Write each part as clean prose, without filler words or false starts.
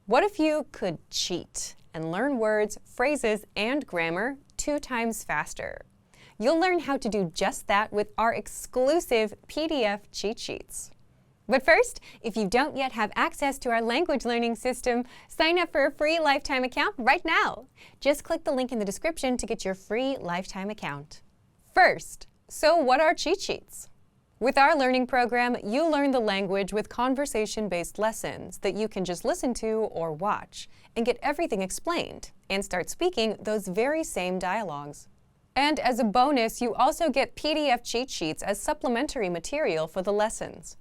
What if you could cheat and learn words, phrases, and grammar 2 times faster? You'll learn how to do just that with our exclusive PDF cheat sheets. But first, if you don't yet have access to our language learning system, sign up for a free lifetime account right now. Just click the link in the description to get your free lifetime account. First, so what are cheat sheets? With our learning program, you learn the language with conversation-based lessons that you can just listen to or watch and get everything explained and start speaking those very same dialogues. And as a bonus, you also get PDF cheat sheets as supplementary material for the lessons.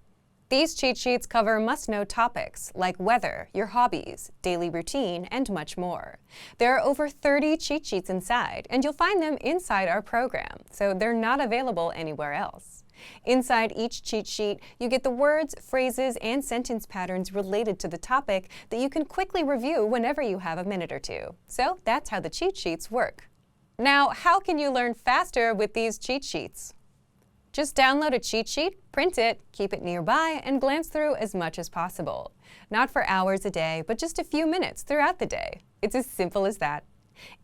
These cheat sheets cover must-know topics like weather, your hobbies, daily routine, and much more. There are over 30 cheat sheets inside, and you'll find them inside our program, so they're not available anywhere else. Inside each cheat sheet, you get the words, phrases, and sentence patterns related to the topic that you can quickly review whenever you have a minute or two. So that's how the cheat sheets work. Now, how can you learn faster with these cheat sheets? Just download a cheat sheet, print it, keep it nearby, and glance through as much as possible. Not for hours a day, but just a few minutes throughout the day. It's as simple as that.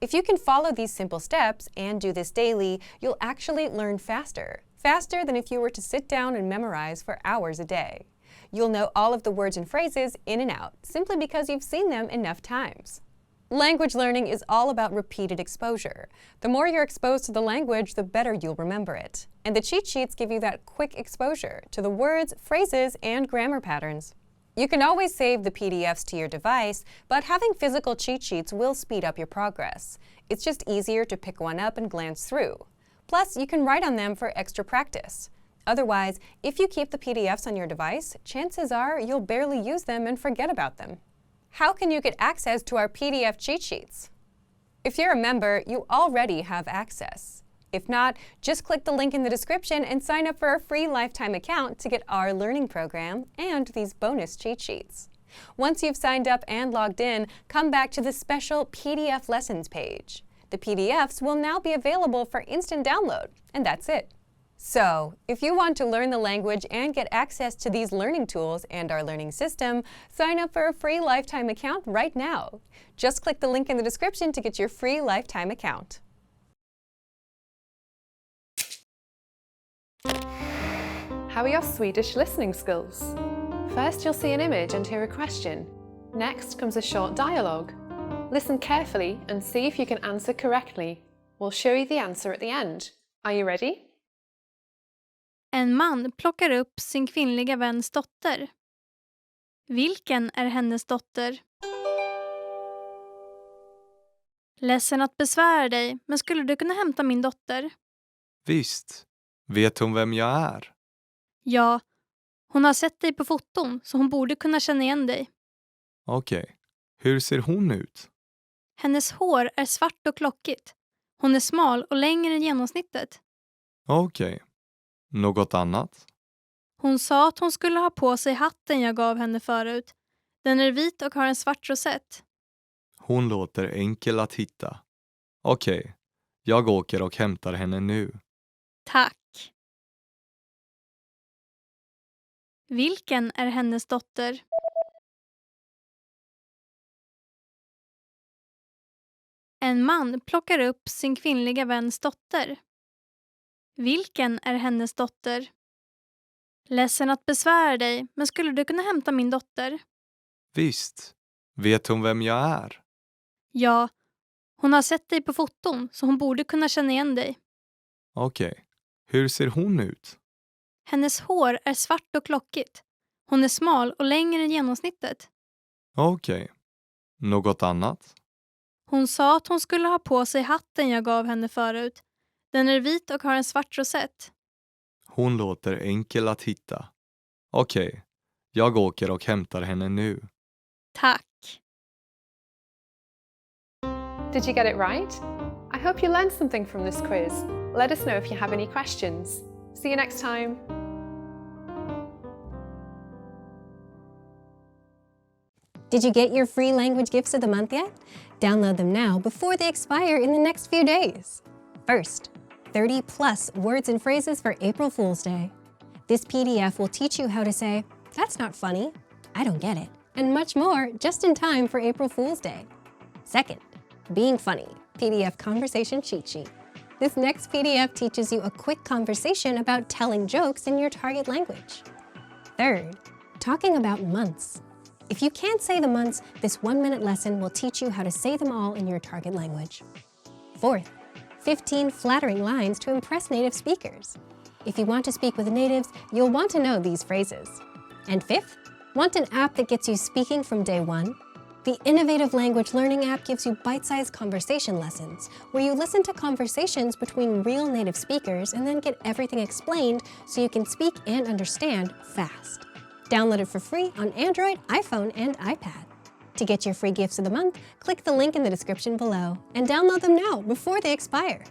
If you can follow these simple steps and do this daily, you'll actually learn faster. Faster than if you were to sit down and memorize for hours a day. You'll know all of the words and phrases in and out, simply because you've seen them enough times. Language learning is all about repeated exposure. The more you're exposed to the language, the better you'll remember it. And the cheat sheets give you that quick exposure to the words, phrases, and grammar patterns. You can always save the PDFs to your device, but having physical cheat sheets will speed up your progress. It's just easier to pick one up and glance through. Plus, you can write on them for extra practice. Otherwise, if you keep the PDFs on your device, chances are you'll barely use them and forget about them. How can you get access to our PDF cheat sheets? If you're a member, you already have access. If not, just click the link in the description and sign up for a free lifetime account to get our learning program and these bonus cheat sheets. Once you've signed up and logged in, come back to the special PDF lessons page. The PDFs will now be available for instant download, and that's it. So, if you want to learn the language and get access to these learning tools and our learning system, sign up for a free lifetime account right now. Just click the link in the description to get your free lifetime account. How are your Swedish listening skills? First, you'll see an image and hear a question. Next comes a short dialogue. Listen carefully and see if you can answer correctly. We'll show you the answer at the end. Are you ready? En man plockar upp sin kvinnliga väns dotter. Vilken är hennes dotter? Ledsen att besvära dig, men skulle du kunna hämta min dotter? Visst. Vet hon vem jag är? Ja, hon har sett dig på foton så hon borde kunna känna igen dig. Okej. Hur ser hon ut? Hennes hår är svart och lockigt. Hon är smal och längre än genomsnittet. Okej. Något annat? Hon sa att hon skulle ha på sig hatten jag gav henne förut. Den är vit och har en svart rosett. Hon låter enkel att hitta. Okej. Jag åker och hämtar henne nu. Tack. Vilken är hennes dotter? En man plockar upp sin kvinnliga väns dotter. Vilken är hennes dotter? Ledsen att besvära dig, men skulle du kunna hämta min dotter? Visst. Vet hon vem jag är? Ja, hon har sett dig på foton så hon borde kunna känna igen dig. Okej. Hur ser hon ut? Hennes hår är svart och lockigt. Hon är smal och längre än genomsnittet. Okej. Något annat? Hon sa att hon skulle ha på sig hatten jag gav henne förut. Den är vit och har en svart rosett. Hon låter enkel att hitta. Okej. Jag åker och hämtar henne nu. Tack. Did you get it right? I hope you learned something from this quiz. Let us know if you have any questions. See you next time. Did you get your free language gifts of the month yet? Download them now before they expire in the next few days. First, 30 plus words and phrases for April Fool's Day. This PDF will teach you how to say, "That's not funny. I don't get it," and much more just in time for April Fool's Day. Second, being funny, PDF conversation cheat sheet. This next PDF teaches you a quick conversation about telling jokes in your target language. Third, talking about months. If you can't say the months, this 1-minute lesson will teach you how to say them all in your target language. Fourth, 15 flattering lines to impress native speakers. If you want to speak with natives, you'll want to know these phrases. And fifth, want an app that gets you speaking from day one? The innovative language learning app gives you bite-sized conversation lessons, where you listen to conversations between real native speakers and then get everything explained so you can speak and understand fast. Download it for free on Android, iPhone, and iPad. To get your free gifts of the month, click the link in the description below and download them now before they expire.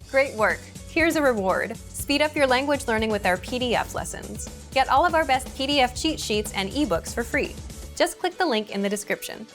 Great work! Here's a reward. Speed up your language learning with our PDF lessons. Get all of our best PDF cheat sheets and ebooks for free. Just click the link in the description.